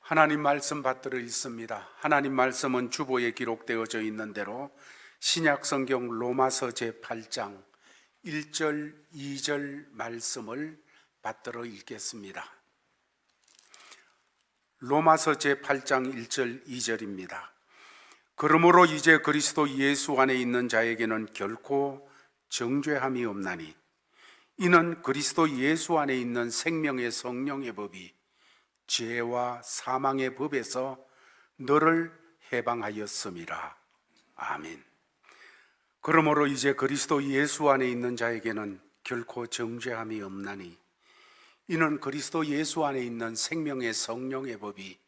하나님 말씀 받들어 읽습니다. 하나님 말씀은 주보에 기록되어져 있는 대로 신약 성경 로마서 제8장 1절 2절 말씀을 받들어 읽겠습니다. 로마서 제8장 1절 2절입니다. 그러므로 이제 그리스도 예수 안에 있는 자에게는 결코 정죄함이 없나니 이는 그리스도 예수 안에 있는 생명의 성령의 법이 죄와 사망의 법에서 너를 해방하였음이라. 아멘. 그러므로 이제 그리스도 예수 안에 있는 자에게는 결코 정죄함이 없나니 이는 그리스도 예수 안에 있는 생명의 성령의 법이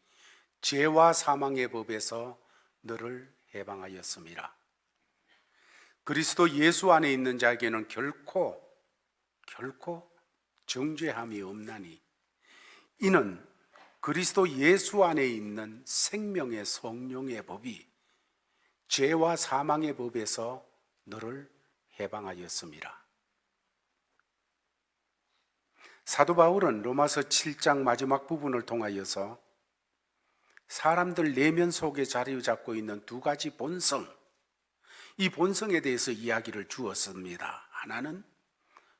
죄와 사망의 법에서 너를 해방하였음이라. 그리스도 예수 안에 있는 자에게는 결코 정죄함이 없나니 이는 그리스도 예수 안에 있는 생명의 성령의 법이 죄와 사망의 법에서 너를 해방하였음이라. 사도 바울은 로마서 7장 마지막 부분을 통하여서 사람들 내면 속에 자리 잡고 있는 두 가지 본성, 이 본성에 대해서 이야기를 주었습니다. 하나는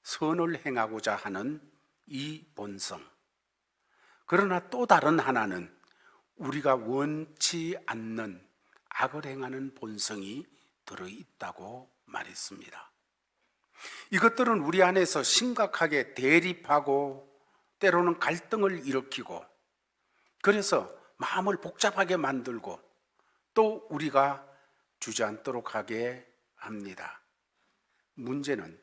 선을 행하고자 하는 이 본성, 그러나 또 다른 하나는 우리가 원치 않는 악을 행하는 본성이 들어있다고 말했습니다. 이것들은 우리 안에서 심각하게 대립하고 때로는 갈등을 일으키고 그래서 마음을 복잡하게 만들고 또 우리가 주저앉도록 하게 합니다. 문제는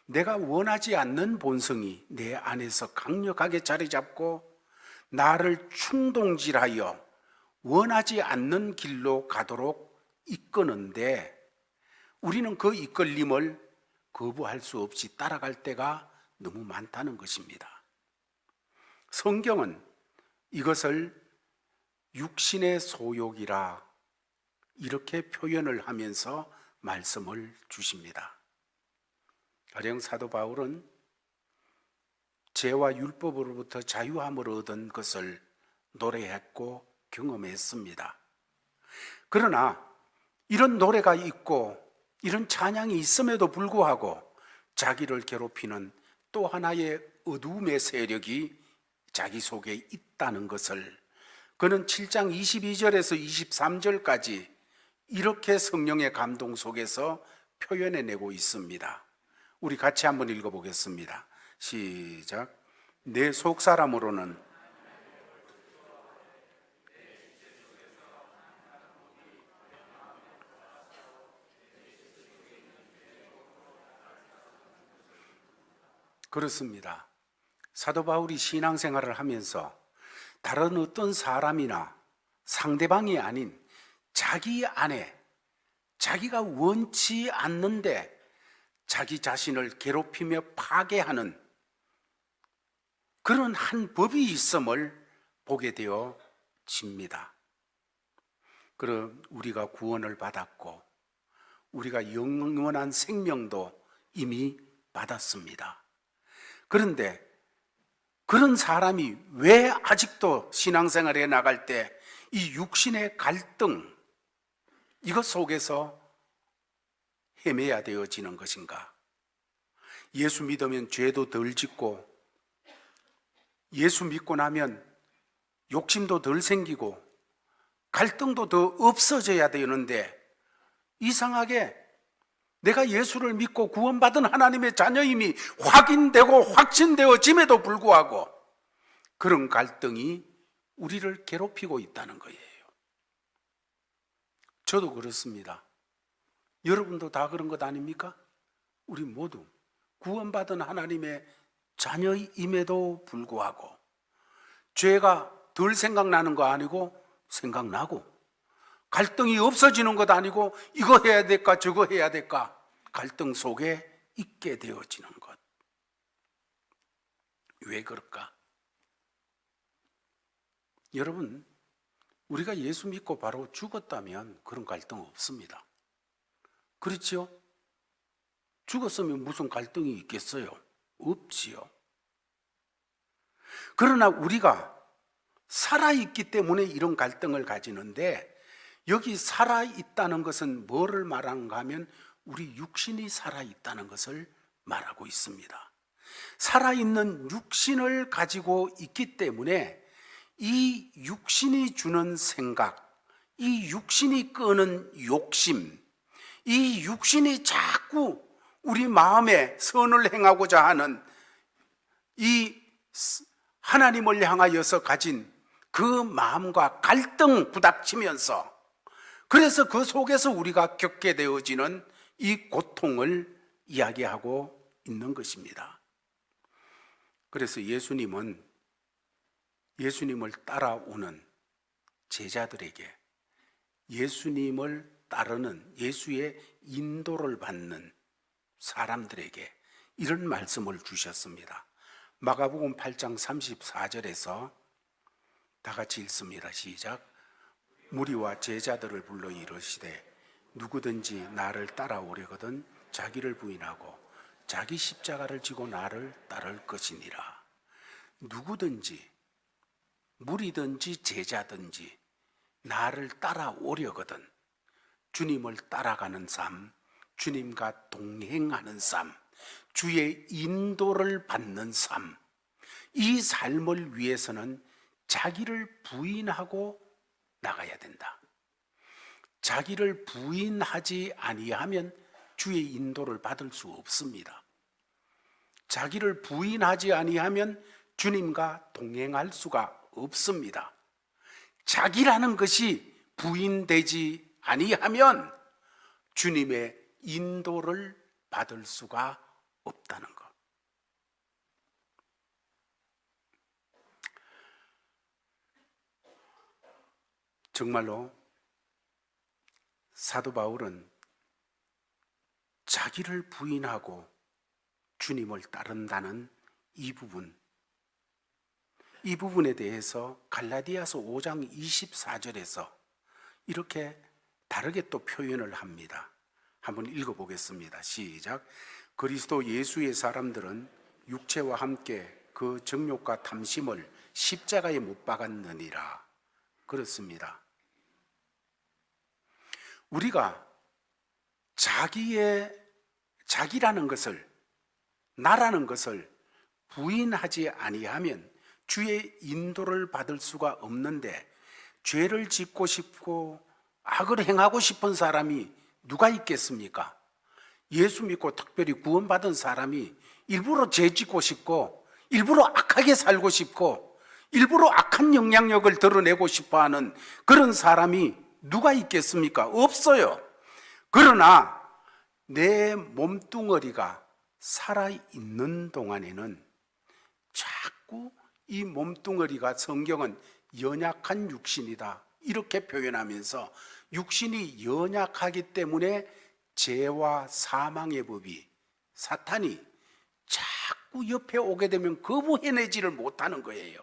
내가 원하지 않는 본성이 내 안에서 강력하게 자리 잡고 나를 충동질하여 원하지 않는 길로 가도록 이끄는데 우리는 그 이끌림을 거부할 수 없이 따라갈 때가 너무 많다는 것입니다. 성경은 이것을 육신의 소욕이라 이렇게 표현을 하면서 말씀을 주십니다. 가령 사도 바울은 죄와 율법으로부터 자유함을 얻은 것을 노래했고 경험했습니다. 그러나 이런 노래가 있고 이런 찬양이 있음에도 불구하고 자기를 괴롭히는 또 하나의 어두움의 세력이 자기 속에 있다는 것을 그는 7장 22절에서 23절까지 이렇게 성령의 감동 속에서 표현해내고 있습니다. 우리 같이 한번 읽어보겠습니다. 시작. 내 속사람으로는 그렇습니다. 사도 바울이 신앙생활을 하면서 다른 어떤 사람이나 상대방이 아닌 자기 안에 자기가 원치 않는데 자기 자신을 괴롭히며 파괴하는 그런 한 법이 있음을 보게 되어집니다. 그럼 우리가 구원을 받았고 우리가 영원한 생명도 이미 받았습니다. 그런데 그런 사람이 왜 아직도 신앙생활에 나갈 때 이 육신의 갈등 이것 속에서 헤매야 되어지는 것인가? 예수 믿으면 죄도 덜 짓고 예수 믿고 나면 욕심도 덜 생기고 갈등도 더 없어져야 되는데 이상하게 내가 예수를 믿고 구원받은 하나님의 자녀임이 확인되고 확신되어짐에도 불구하고 그런 갈등이 우리를 괴롭히고 있다는 거예요. 저도 그렇습니다. 여러분도 다 그런 것 아닙니까? 우리 모두 구원받은 하나님의 자녀임에도 불구하고 죄가 덜 생각나는 거 아니고 생각나고 갈등이 없어지는 것 아니고 이거 해야 될까 저거 해야 될까 갈등 속에 있게 되어지는 것. 왜 그럴까? 여러분, 우리가 예수 믿고 바로 죽었다면 그런 갈등 없습니다. 그렇지요? 죽었으면 무슨 갈등이 있겠어요? 없지요. 그러나 우리가 살아있기 때문에 이런 갈등을 가지는데, 여기 살아있다는 것은 뭐를 말하는가 하면 우리 육신이 살아있다는 것을 말하고 있습니다. 살아있는 육신을 가지고 있기 때문에 이 육신이 주는 생각, 이 육신이 끄는 욕심, 이 육신이 자꾸 우리 마음에 선을 행하고자 하는 이 하나님을 향하여서 가진 그 마음과 갈등 부닥치면서, 그래서 그 속에서 우리가 겪게 되어지는 이 고통을 이야기하고 있는 것입니다. 그래서 예수님을 따라오는 제자들에게, 예수님을 따르는, 예수의 인도를 받는 사람들에게 이런 말씀을 주셨습니다. 마가복음 8장 34절에서 다 같이 읽습니다. 시작. 무리와 제자들을 불러 이르시되 누구든지 나를 따라오려거든 자기를 부인하고 자기 십자가를 지고 나를 따를 것이니라. 누구든지, 무리든지 제자든지 나를 따라오려거든, 주님을 따라가는 삶, 주님과 동행하는 삶, 주의 인도를 받는 삶, 이 삶을 위해서는 자기를 부인하고 나가야 된다. 자기를 부인하지 아니하면 주의 인도를 받을 수 없습니다. 자기를 부인하지 아니하면 주님과 동행할 수가 없습니다. 자기라는 것이 부인되지 아니하면 주님의 인도를 받을 수가 없다는 것. 정말로 사도 바울은 자기를 부인하고 주님을 따른다는 이 부분에 대해서 갈라디아서 5장 24절에서 이렇게 다르게 또 표현을 합니다. 한번 읽어보겠습니다. 시작. 그리스도 예수의 사람들은 육체와 함께 그 정욕과 탐심을 십자가에 못 박았느니라. 그렇습니다. 우리가 자기라는 것을, 나라는 것을 부인하지 아니하면 주의 인도를 받을 수가 없는데, 죄를 짓고 싶고 악을 행하고 싶은 사람이 누가 있겠습니까? 예수 믿고 특별히 구원받은 사람이 일부러 죄 짓고 싶고 일부러 악하게 살고 싶고 일부러 악한 영향력을 드러내고 싶어하는 그런 사람이 누가 있겠습니까? 없어요. 그러나 내 몸뚱어리가 살아있는 동안에는 자꾸 이 몸뚱어리가, 성경은 연약한 육신이다 이렇게 표현하면서 육신이 연약하기 때문에 죄와 사망의 법이, 사탄이 자꾸 옆에 오게 되면 거부해내지를 못하는 거예요.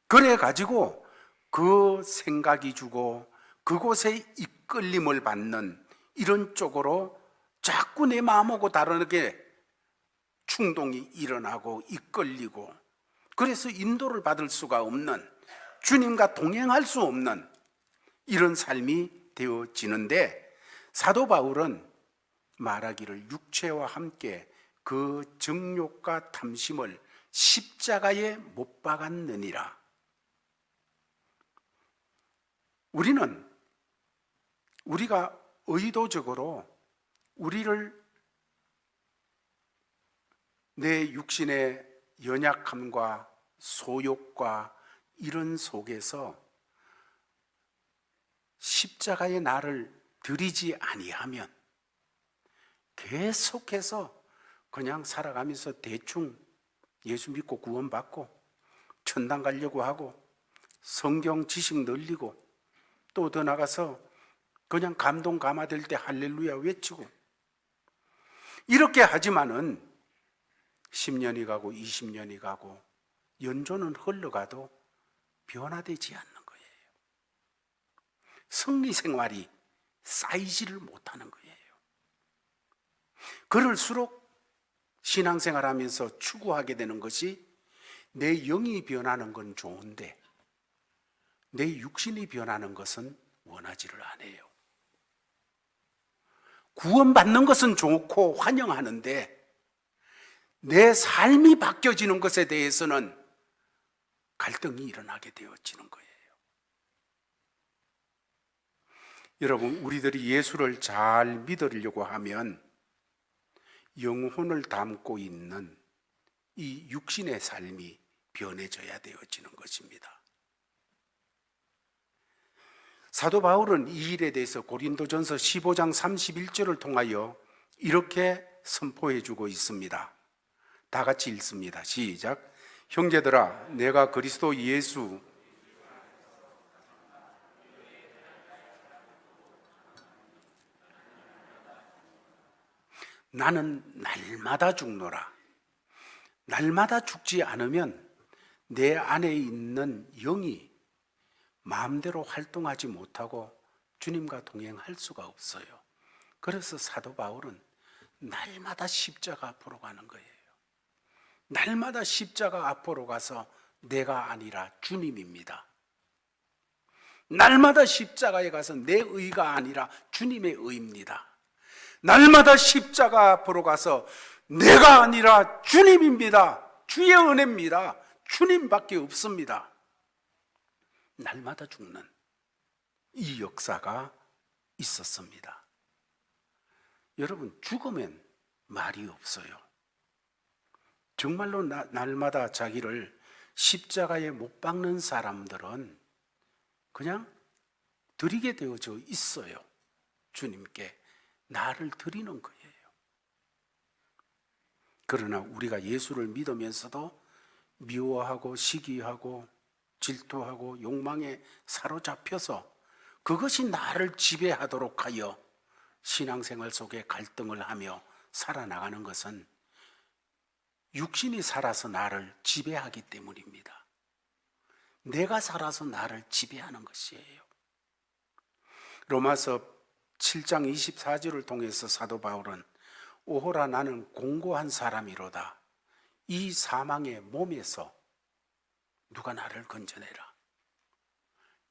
그래가지고 그 생각이 주고 그곳에 이끌림을 받는 이런 쪽으로 자꾸 내 마음하고 다르게 충동이 일어나고 이끌리고, 그래서 인도를 받을 수가 없는, 주님과 동행할 수 없는 이런 삶이 되어지는데, 사도 바울은 말하기를 육체와 함께 그 정욕과 탐심을 십자가에 못 박았느니라. 우리가 의도적으로 우리를 내 육신의 연약함과 소욕과 이런 속에서 십자가에 나를 들이지 아니하면 계속해서 그냥 살아가면서 대충 예수 믿고 구원받고 천당 가려고 하고 성경 지식 늘리고 또 더 나가서 그냥 감동 감화될 때 할렐루야 외치고 이렇게 하지만은 10년이 가고 20년이 가고 연조는 흘러가도 변화되지 않는 거예요. 승리 생활이 쌓이지를 못하는 거예요. 그럴수록 신앙생활하면서 추구하게 되는 것이 내 영이 변하는 건 좋은데 내 육신이 변하는 것은 원하지를 않아요. 구원받는 것은 좋고 환영하는데 내 삶이 바뀌어지는 것에 대해서는 갈등이 일어나게 되어지는 거예요. 여러분, 우리들이 예수를 잘 믿으려고 하면 영혼을 담고 있는 이 육신의 삶이 변해져야 되어지는 것입니다. 사도 바울은 이 일에 대해서 고린도전서 15장 31절을 통하여 이렇게 선포해 주고 있습니다. 다 같이 읽습니다. 시작. 형제들아, 내가 그리스도 예수 나는 날마다 죽노라. 날마다 죽지 않으면 내 안에 있는 영이 마음대로 활동하지 못하고 주님과 동행할 수가 없어요. 그래서 사도 바울은 날마다 십자가 앞으로 가는 거예요. 날마다 십자가 앞으로 가서 내가 아니라 주님입니다. 날마다 십자가에 가서 내 의가 아니라 주님의 의입니다. 날마다 십자가 앞으로 가서 내가 아니라 주님입니다. 주의 은혜입니다. 주님밖에 없습니다. 날마다 죽는 이 역사가 있었습니다. 여러분, 죽으면 말이 없어요. 정말로 날마다 자기를 십자가에 못 박는 사람들은 그냥 드리게 되어져 있어요. 주님께 나를 드리는 거예요. 그러나 우리가 예수를 믿으면서도 미워하고 시기하고 질투하고 욕망에 사로잡혀서 그것이 나를 지배하도록 하여 신앙생활 속에 갈등을 하며 살아나가는 것은 육신이 살아서 나를 지배하기 때문입니다. 내가 살아서 나를 지배하는 것이에요. 로마서 7장 24절을 통해서 사도 바울은 오호라 나는 공고한 사람이로다. 이 사망의 몸에서 누가 나를 건져내라.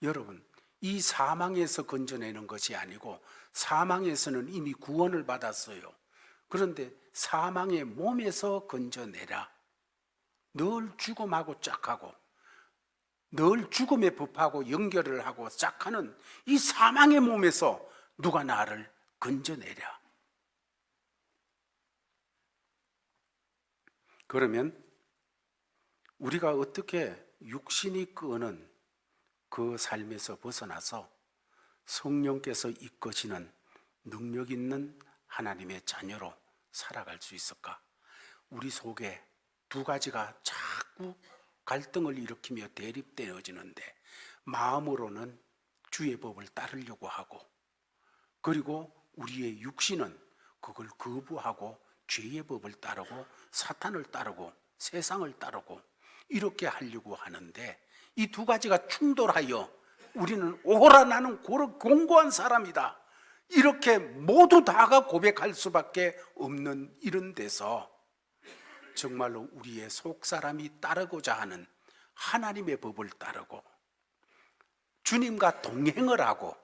여러분, 이 사망에서 건져내는 것이 아니고 사망에서는 이미 구원을 받았어요. 그런데 사망의 몸에서 건져내라. 늘 죽음하고 짝하고 늘 죽음에 법하고 연결을 하고 짝하는 이 사망의 몸에서 누가 나를 건져내랴. 그러면 우리가 어떻게 육신이 끄는 그 삶에서 벗어나서 성령께서 이끄시는 능력 있는 하나님의 자녀로 살아갈 수 있을까? 우리 속에 두 가지가 자꾸 갈등을 일으키며 대립되어지는데, 마음으로는 주의 법을 따르려고 하고, 그리고 우리의 육신은 그걸 거부하고 죄의 법을 따르고 사탄을 따르고 세상을 따르고 이렇게 하려고 하는데, 이 두 가지가 충돌하여 우리는 오호라 나는 공고한 사람이다, 이렇게 모두 다가 고백할 수밖에 없는 이런 데서 정말로 우리의 속사람이 따르고자 하는 하나님의 법을 따르고 주님과 동행을 하고,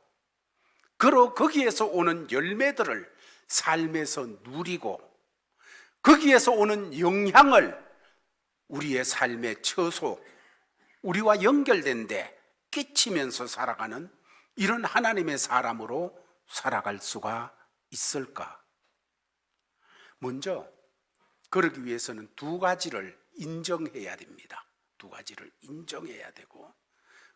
그리고 거기에서 오는 열매들을 삶에서 누리고 거기에서 오는 영향을 우리의 삶의 처소, 우리와 연결된 데 끼치면서 살아가는 이런 하나님의 사람으로 살아갈 수가 있을까? 먼저 그러기 위해서는 두 가지를 인정해야 됩니다. 두 가지를 인정해야 되고,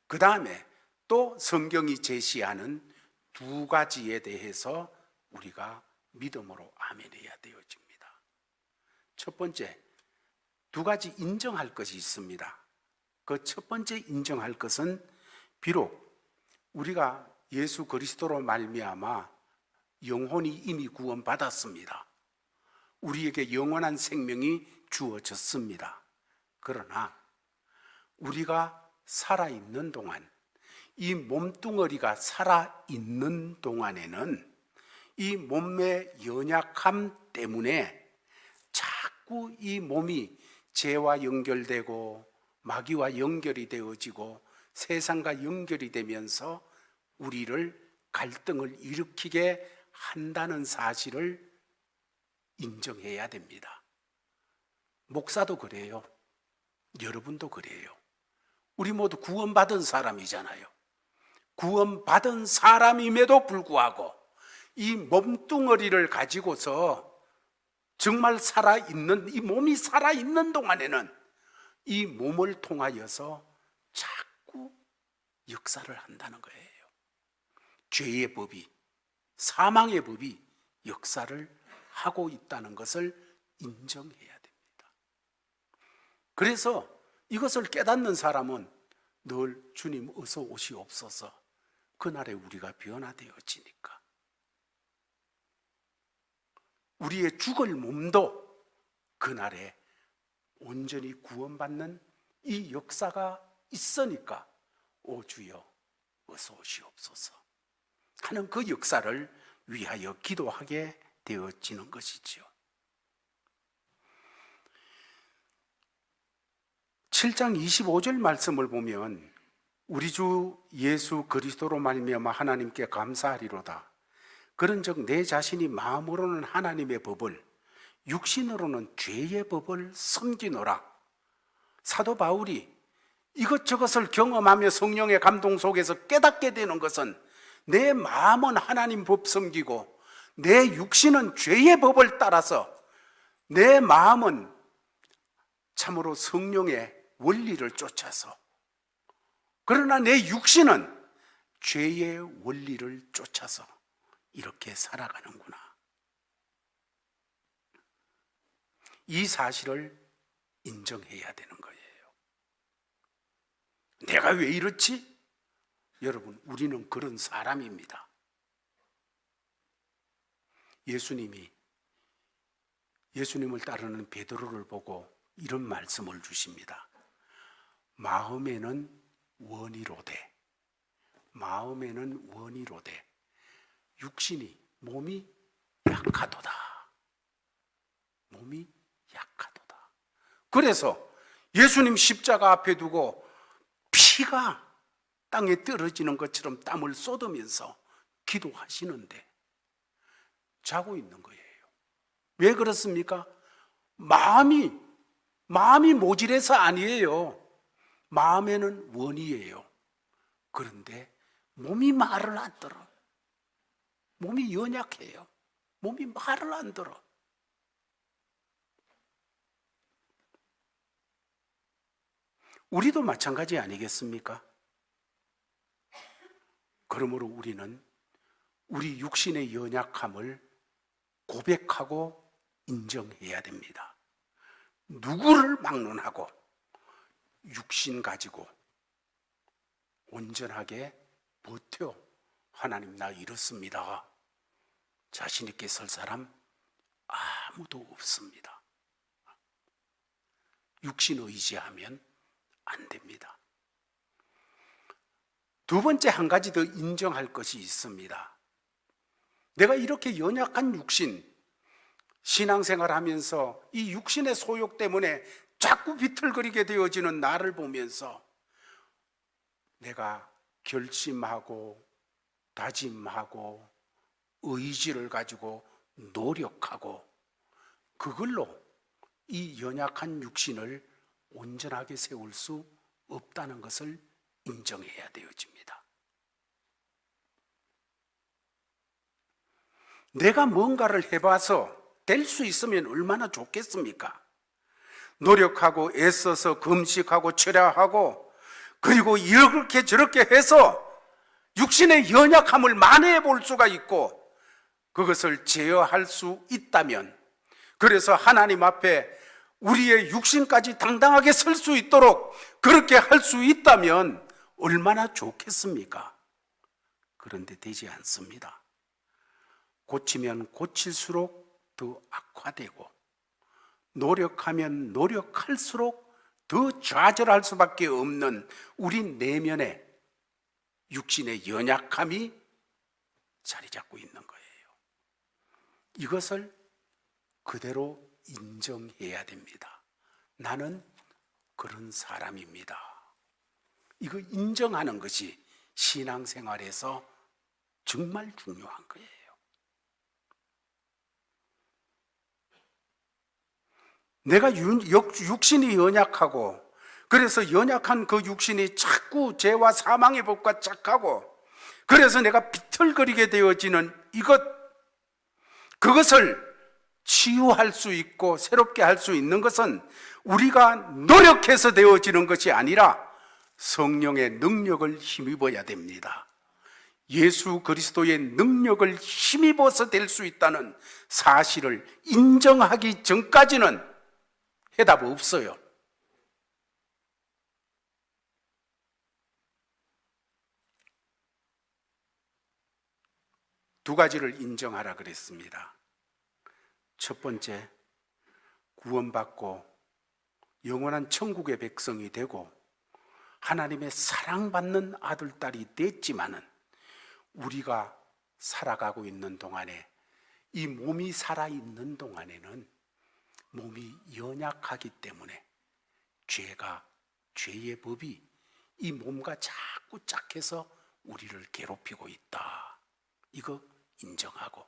그 다음에 또 성경이 제시하는 두 가지에 대해서 우리가 믿음으로 아멘해야 되어집니다. 첫 번째, 두 가지 인정할 것이 있습니다. 그 첫 번째 인정할 것은, 비록 우리가 예수 그리스도로 말미암아 영혼이 이미 구원받았습니다. 우리에게 영원한 생명이 주어졌습니다. 그러나 우리가 살아있는 동안, 이 몸뚱어리가 살아있는 동안에는 이 몸의 연약함 때문에 자꾸 이 몸이 죄와 연결되고 마귀와 연결이 되어지고 세상과 연결이 되면서 우리를 갈등을 일으키게 한다는 사실을 인정해야 됩니다. 목사도 그래요. 여러분도 그래요. 우리 모두 구원받은 사람이잖아요. 구원받은 사람임에도 불구하고 이 몸뚱어리를 가지고서 정말 살아있는, 이 몸이 살아있는 동안에는 이 몸을 통하여서 자꾸 역사를 한다는 거예요. 죄의 법이, 사망의 법이 역사를 하고 있다는 것을 인정해야 됩니다. 그래서 이것을 깨닫는 사람은 늘 주님 어서 오시옵소서, 그날에 우리가 변화되어지니까 우리의 죽을 몸도 그날에 온전히 구원받는 이 역사가 있으니까 오 주여 어서 오시옵소서 하는 그 역사를 위하여 기도하게 되어지는 것이지요. 7장 25절 말씀을 보면 우리 주 예수 그리스도로 말미암아 하나님께 감사하리로다. 그런즉 내 자신이 마음으로는 하나님의 법을, 육신으로는 죄의 법을 섬기노라. 사도 바울이 이것저것을 경험하며 성령의 감동 속에서 깨닫게 되는 것은 내 마음은 하나님 법 섬기고 내 육신은 죄의 법을 따라서, 내 마음은 참으로 성령의 원리를 쫓아서, 그러나 내 육신은 죄의 원리를 쫓아서 이렇게 살아가는구나. 이 사실을 인정해야 되는 거예요. 내가 왜 이렇지? 여러분, 우리는 그런 사람입니다. 예수님을 따르는 베드로를 보고 이런 말씀을 주십니다. 마음에는 원이로되, 마음에는 원이로되 육신이, 몸이 약하도다. 몸이 약하도다. 그래서 예수님 십자가 앞에 두고 피가 땅에 떨어지는 것처럼 땀을 쏟으면서 기도하시는데 자고 있는 거예요. 왜 그렇습니까? 마음이 모질해서 아니에요. 마음에는 원이에요. 그런데 몸이 말을 안 들어. 몸이 연약해요. 몸이 말을 안 들어. 우리도 마찬가지 아니겠습니까? 그러므로 우리는 우리 육신의 연약함을 고백하고 인정해야 됩니다. 누구를 막론하고 육신 가지고 온전하게 버텨 하나님 나 이렇습니다 자신 있게 설 사람 아무도 없습니다. 육신 의지하면 안 됩니다. 두 번째, 한 가지 더 인정할 것이 있습니다. 내가 이렇게 연약한 육신, 신앙생활하면서 이 육신의 소욕 때문에 자꾸 비틀거리게 되어지는 나를 보면서 내가 결심하고 다짐하고 의지를 가지고 노력하고 그걸로 이 연약한 육신을 온전하게 세울 수 없다는 것을 인정해야 되어집니다. 내가 뭔가를 해봐서 될 수 있으면 얼마나 좋겠습니까? 노력하고 애써서 금식하고 철야하고 그리고 이렇게 저렇게 해서 육신의 연약함을 만회해 볼 수가 있고 그것을 제어할 수 있다면, 그래서 하나님 앞에 우리의 육신까지 당당하게 설 수 있도록 그렇게 할 수 있다면 얼마나 좋겠습니까? 그런데 되지 않습니다. 고치면 고칠수록 더 악화되고 노력하면 노력할수록 더 좌절할 수밖에 없는 우리 내면의 육신의 연약함이 자리 잡고 있는 거예요. 이것을 그대로 인정해야 됩니다. 나는 그런 사람입니다. 이거 인정하는 것이 신앙생활에서 정말 중요한 거예요. 내가 육신이 연약하고, 그래서 연약한 그 육신이 자꾸 죄와 사망의 법과 착하고, 그래서 내가 비틀거리게 되어지는 그것을 치유할 수 있고 새롭게 할 수 있는 것은 우리가 노력해서 되어지는 것이 아니라 성령의 능력을 힘입어야 됩니다. 예수 그리스도의 능력을 힘입어서 될 수 있다는 사실을 인정하기 전까지는 해답 없어요. 두 가지를 인정하라 그랬습니다. 첫 번째, 구원받고 영원한 천국의 백성이 되고 하나님의 사랑받는 아들, 딸이 됐지만은 우리가 살아가고 있는 동안에, 이 몸이 살아있는 동안에는 몸이 연약하기 때문에 죄의 법이 이 몸과 자꾸 짝해서 우리를 괴롭히고 있다. 이거 인정하고,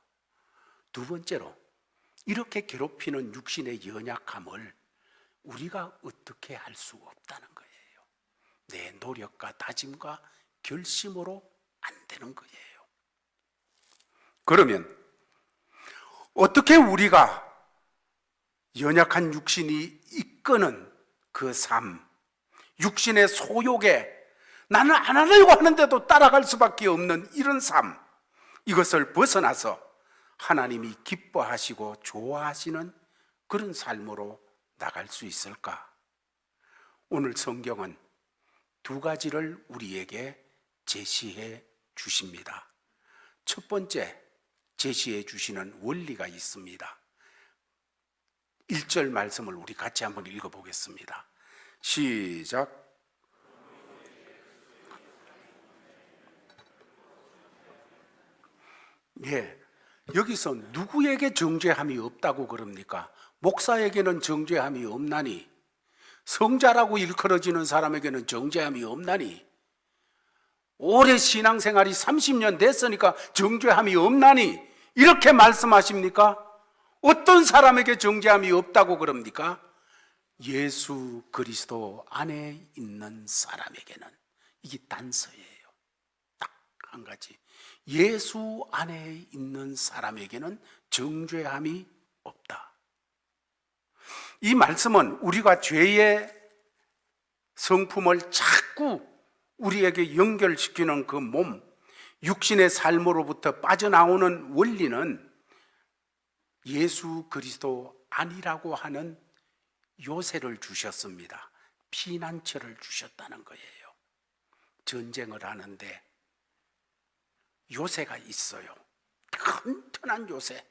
두 번째로 이렇게 괴롭히는 육신의 연약함을 우리가 어떻게 할 수 없다는 거예요. 내 노력과 다짐과 결심으로 안 되는 거예요. 그러면 어떻게 우리가 연약한 육신이 이끄는 그 삶, 육신의 소욕에 나는 안 하려고 하는데도 따라갈 수밖에 없는 이런 삶, 이것을 벗어나서 하나님이 기뻐하시고 좋아하시는 그런 삶으로 나갈 수 있을까? 오늘 성경은 두 가지를 우리에게 제시해 주십니다. 첫 번째 제시해 주시는 원리가 있습니다. 1절 말씀을 우리 같이 한번 읽어보겠습니다. 시작. 예, 여기서 누구에게 정죄함이 없다고 그럽니까? 목사에게는 정죄함이 없나니, 성자라고 일컬어지는 사람에게는 정죄함이 없나니, 오래 신앙생활이 30년 됐으니까 정죄함이 없나니, 이렇게 말씀하십니까? 어떤 사람에게 정죄함이 없다고 그럽니까? 예수 그리스도 안에 있는 사람에게는. 이게 단서예요. 딱 한 가지. 예수 안에 있는 사람에게는 정죄함이 없다. 이 말씀은 우리가 죄의 성품을 자꾸 우리에게 연결시키는 그 몸, 육신의 삶으로부터 빠져나오는 원리는 예수 그리스도 아니라고 하는 요새를 주셨습니다. 피난처를 주셨다는 거예요. 전쟁을 하는데 요새가 있어요. 튼튼한 요새.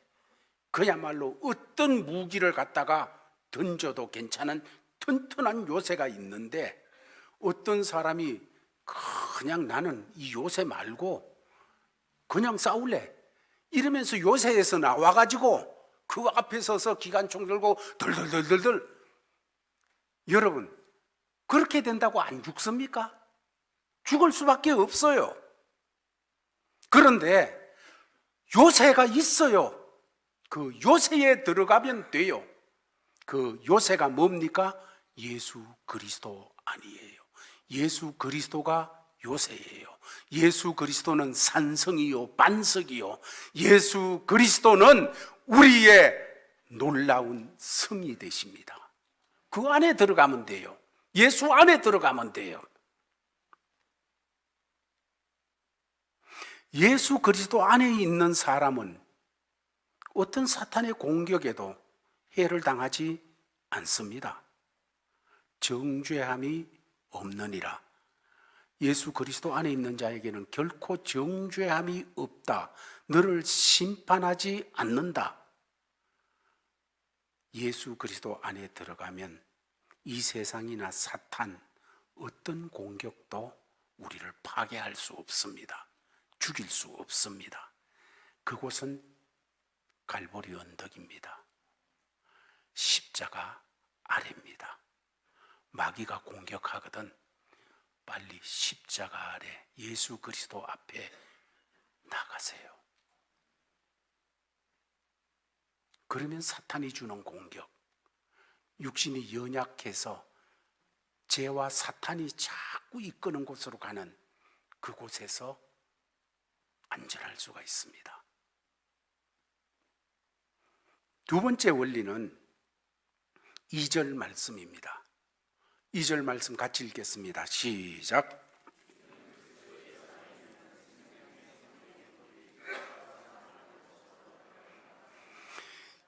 그야말로 어떤 무기를 갖다가 던져도 괜찮은 튼튼한 요새가 있는데, 어떤 사람이 그냥 나는 이 요새 말고 그냥 싸울래 이러면서 요새에서 나와가지고 그 앞에 서서 기관총 들고 덜덜덜덜덜. 여러분, 그렇게 된다고 안 죽습니까? 죽을 수밖에 없어요. 그런데 요새가 있어요. 그 요새에 들어가면 돼요. 그 요새가 뭡니까? 예수 그리스도 아니에요. 예수 그리스도가 요새예요. 예수 그리스도는 산성이요 반석이요, 예수 그리스도는 우리의 놀라운 성이 되십니다. 그 안에 들어가면 돼요. 예수 안에 들어가면 돼요. 예수 그리스도 안에 있는 사람은 어떤 사탄의 공격에도 해를 당하지 않습니다. 정죄함이 없느니라. 예수 그리스도 안에 있는 자에게는 결코 정죄함이 없다. 너를 심판하지 않는다. 예수 그리스도 안에 들어가면 이 세상이나 사탄, 어떤 공격도 우리를 파괴할 수 없습니다. 죽일 수 없습니다. 그곳은 갈보리 언덕입니다. 십자가 아래입니다. 마귀가 공격하거든 빨리 십자가 아래 예수 그리스도 앞에 나가세요. 그러면 사탄이 주는 공격, 육신이 연약해서 죄와 사탄이 자꾸 이끄는 곳으로 가는 그곳에서 안전할 수가 있습니다. 두 번째 원리는 2절 말씀입니다. 2절 말씀 같이 읽겠습니다. 시작.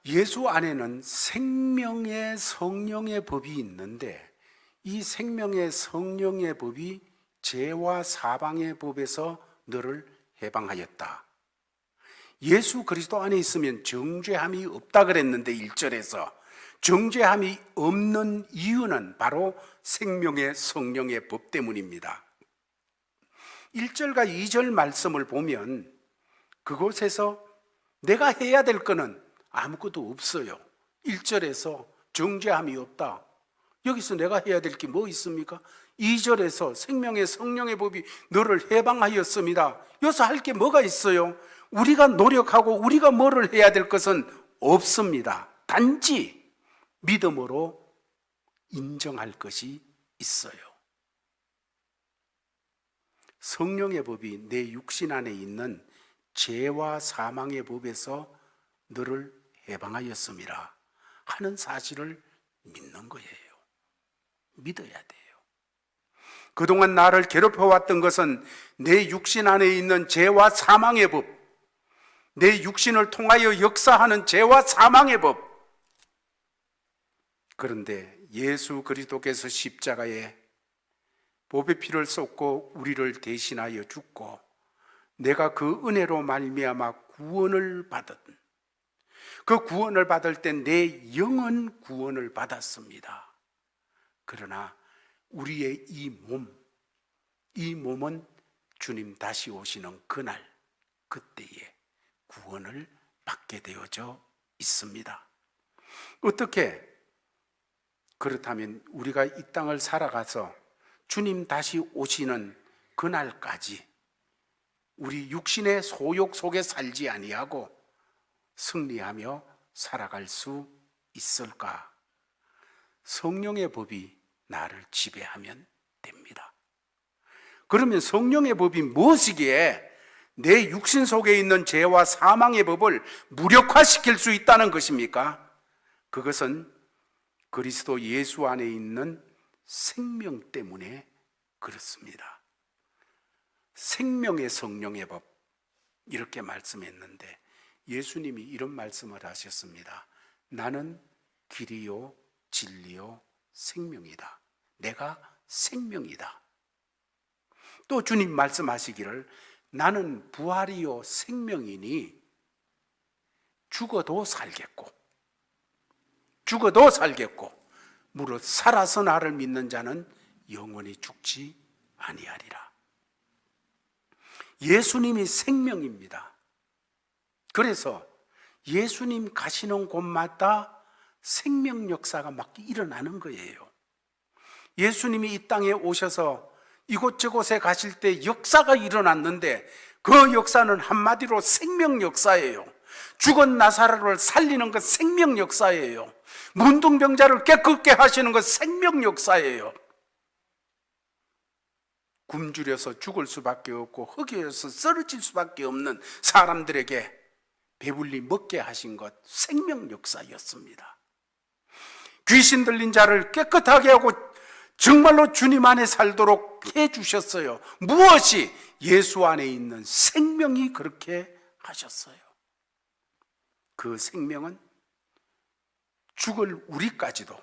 예수 안에는 생명의 성령의 법이 있는데 이 생명의 성령의 법이 죄와 사방의 법에서 너를 해방하였다. 예수 그리스도 안에 있으면 정죄함이 없다 그랬는데 1절에서 정죄함이 없는 이유는 바로 생명의 성령의 법 때문입니다. 1절과 2절 말씀을 보면 그곳에서 내가 해야 될 거는 아무것도 없어요. 1절에서 정죄함이 없다. 여기서 내가 해야 될 게 뭐 있습니까? 2절에서 생명의 성령의 법이 너를 해방하였습니다. 여기서 할 게 뭐가 있어요? 우리가 노력하고 우리가 뭐를 해야 될 것은 없습니다. 단지 믿음으로 인정할 것이 있어요. 성령의 법이 내 육신 안에 있는 죄와 사망의 법에서 너를 해방하였습니다 하는 사실을 믿는 거예요. 믿어야 돼요. 그동안 나를 괴롭혀왔던 것은 내 육신 안에 있는 죄와 사망의 법, 내 육신을 통하여 역사하는 죄와 사망의 법. 그런데 예수 그리스도께서 십자가에 보배 피를 쏟고 우리를 대신하여 죽고 내가 그 은혜로 말미암아 구원을 받은 그 구원을 받을 때 내 영은 구원을 받았습니다. 그러나 우리의 이 몸은 주님 다시 오시는 그날 그때에 구원을 받게 되어져 있습니다. 어떻게? 그렇다면 우리가 이 땅을 살아가서 주님 다시 오시는 그날까지 우리 육신의 소욕 속에 살지 아니하고 승리하며 살아갈 수 있을까? 성령의 법이 나를 지배하면 됩니다. 그러면 성령의 법이 무엇이기에 내 육신 속에 있는 죄와 사망의 법을 무력화시킬 수 있다는 것입니까? 그것은 그리스도 예수 안에 있는 생명 때문에 그렇습니다. 생명의 성령의 법 이렇게 말씀했는데 예수님이 이런 말씀을 하셨습니다. 나는 길이요 진리요 생명이다. 내가 생명이다. 또 주님 말씀하시기를 나는 부활이요 생명이니 죽어도 살겠고 무릇 살아서 나를 믿는 자는 영원히 죽지 아니하리라. 예수님이 생명입니다. 그래서 예수님 가시는 곳마다 생명 역사가 막 일어나는 거예요. 예수님이 이 땅에 오셔서 이곳저곳에 가실 때 역사가 일어났는데 그 역사는 한마디로 생명 역사예요. 죽은 나사로를 살리는 것 생명 역사예요. 문둥병자를 깨끗게 하시는 것 생명 역사예요. 굶주려서 죽을 수밖에 없고 흙에서 쓰러질 수밖에 없는 사람들에게 배불리 먹게 하신 것 생명 역사였습니다. 귀신 들린 자를 깨끗하게 하고 정말로 주님 안에 살도록 해주셨어요. 무엇이? 예수 안에 있는 생명이 그렇게 하셨어요. 그 생명은 죽을 우리까지도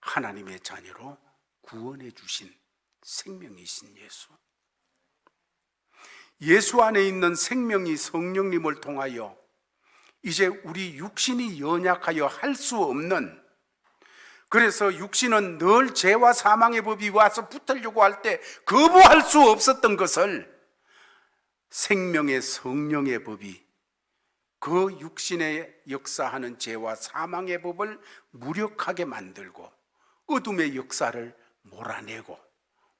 하나님의 자녀로 구원해 주신 생명이신 예수. 예수 안에 있는 생명이 성령님을 통하여 이제 우리 육신이 연약하여 할 수 없는, 그래서 육신은 늘 죄와 사망의 법이 와서 붙으려고 할 때 거부할 수 없었던 것을 생명의 성령의 법이 그 육신에 역사하는 죄와 사망의 법을 무력하게 만들고 어둠의 역사를 몰아내고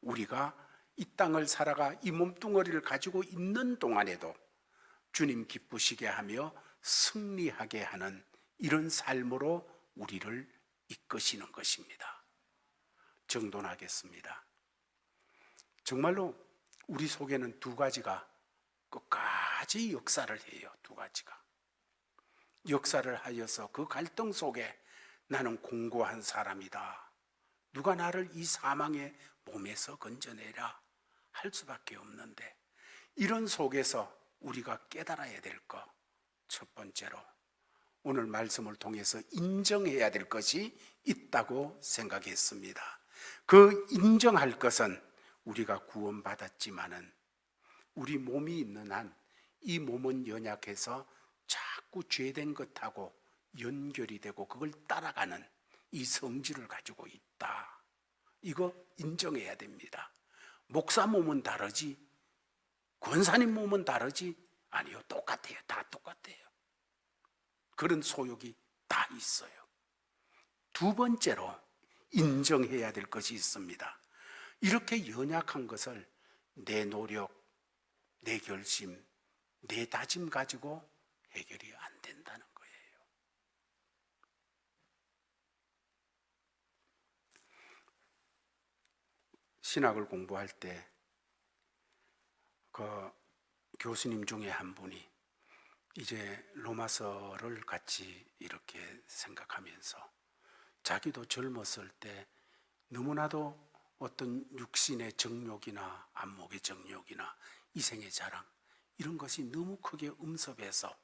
우리가 이 땅을 살아가 이 몸뚱어리를 가지고 있는 동안에도 주님 기쁘시게 하며 승리하게 하는 이런 삶으로 우리를 이끄시는 것입니다. 정돈하겠습니다. 정말로 우리 속에는 두 가지가 끝까지 역사를 해요. 두 가지가 역사를 하여서 그 갈등 속에 나는 공고한 사람이다, 누가 나를 이 사망의 몸에서 건져내라 할 수밖에 없는데, 이런 속에서 우리가 깨달아야 될 것, 첫 번째로 오늘 말씀을 통해서 인정해야 될 것이 있다고 생각했습니다. 그 인정할 것은 우리가 구원받았지만은 우리 몸이 있는 한 이 몸은 연약해서 자꾸 죄된 것하고 연결이 되고 그걸 따라가는 이 성질을 가지고 있다. 이거 인정해야 됩니다. 목사 몸은 다르지, 권사님 몸은 다르지? 아니요, 똑같아요. 다 똑같아요. 그런 소욕이 다 있어요. 두 번째로 인정해야 될 것이 있습니다. 이렇게 연약한 것을 내 노력, 내 결심, 내 다짐 가지고 해결이 안 된다는 거예요. 신학을 공부할 때 그 교수님 중에 한 분이 이제 로마서를 같이 이렇게 생각하면서 자기도 젊었을 때 너무나도 어떤 육신의 정욕이나 안목의 정욕이나 이생의 자랑 이런 것이 너무 크게 음습해서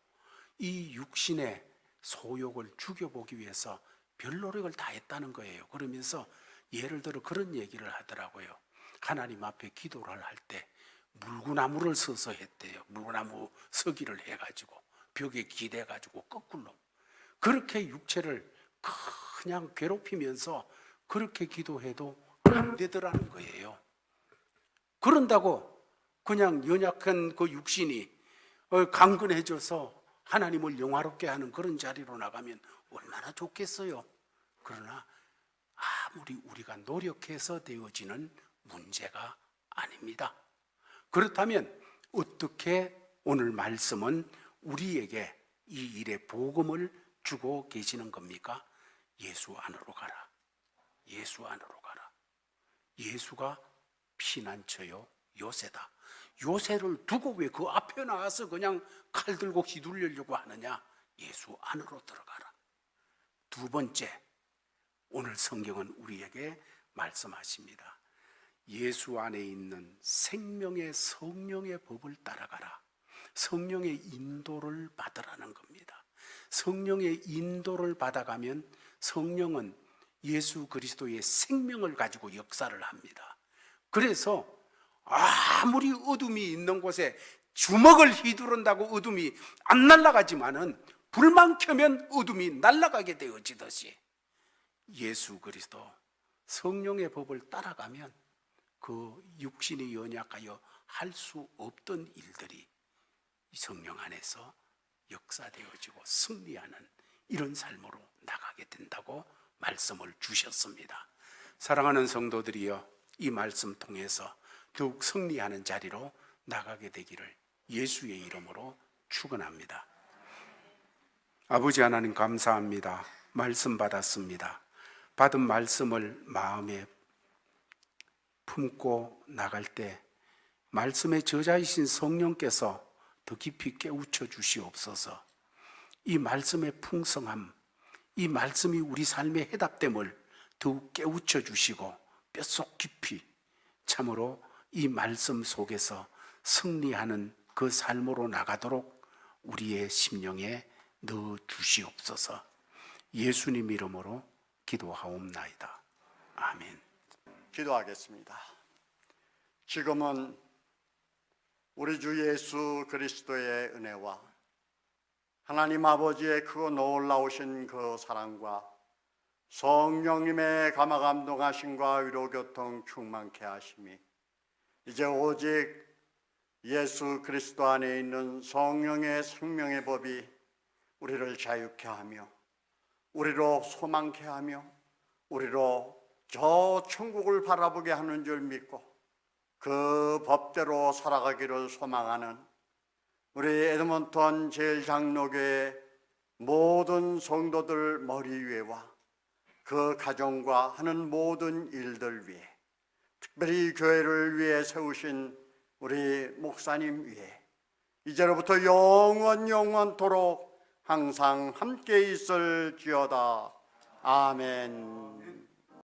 이 육신의 소욕을 죽여보기 위해서 별 노력을 다 했다는 거예요. 그러면서 예를 들어 그런 얘기를 하더라고요. 하나님 앞에 기도를 할 때 물구나무를 서서 했대요. 물구나무 서기를 해가지고 벽에 기대가지고 거꾸로 그렇게 육체를 그냥 괴롭히면서 그렇게 기도해도 안 되더라는 거예요. 그런다고 그냥 연약한 그 육신이 강건해져서 하나님을 영화롭게 하는 그런 자리로 나가면 얼마나 좋겠어요. 그러나 아무리 우리가 노력해서 되어지는 문제가 아닙니다. 그렇다면 어떻게 오늘 말씀은 우리에게 이 일의 복음을 주고 계시는 겁니까? 예수 안으로 가라. 예수 안으로 가라. 예수가 피난처요 요새다. 요새를 두고 왜 그 앞에 나와서 그냥 칼 들고 휘둘리려고 하느냐? 예수 안으로 들어가라. 두 번째, 오늘 성경은 우리에게 말씀하십니다. 예수 안에 있는 생명의 성령의 법을 따라가라. 성령의 인도를 받으라는 겁니다. 성령의 인도를 받아가면 성령은 예수 그리스도의 생명을 가지고 역사를 합니다. 그래서 아무리 어둠이 있는 곳에 주먹을 휘두른다고 어둠이 안 날아가지만은 불만 켜면 어둠이 날아가게 되어지듯이 예수 그리스도 성령의 법을 따라가면 그 육신이 연약하여 할 수 없던 일들이 성령 안에서 역사되어지고 승리하는 이런 삶으로 나가게 된다고 말씀을 주셨습니다. 사랑하는 성도들이여, 이 말씀 통해서 더욱 승리하는 자리로 나가게 되기를 예수의 이름으로 축원합니다. 아버지 하나님 감사합니다. 말씀 받았습니다. 받은 말씀을 마음에 품고 나갈 때 말씀의 저자이신 성령께서 더 깊이 깨우쳐 주시옵소서. 이 말씀의 풍성함, 이 말씀이 우리 삶의 해답됨을 더욱 깨우쳐 주시고 뼛속 깊이 참으로 이 말씀 속에서 승리하는 그 삶으로 나가도록 우리의 심령에 넣어 주시옵소서. 예수님 이름으로 기도하옵나이다. 아멘. 기도하겠습니다. 지금은 우리 주 예수 그리스도의 은혜와 하나님 아버지의 크고 놀라우신 그 사랑과 성령님의 감화감동하심과 위로교통 충만케 하심이 이제 오직 예수 그리스도 안에 있는 성령의 생명의 법이 우리를 자유케 하며 우리로 소망케 하며 우리로 저 천국을 바라보게 하는 줄 믿고 그 법대로 살아가기를 소망하는 우리 에드먼턴 제일장로교회 모든 성도들 머리 위에와 그 가정과 하는 모든 일들 위에, 특별히 교회를 위해 세우신 우리 목사님 위에 이제로부터 영원토록 항상 함께 있을지어다. 아멘.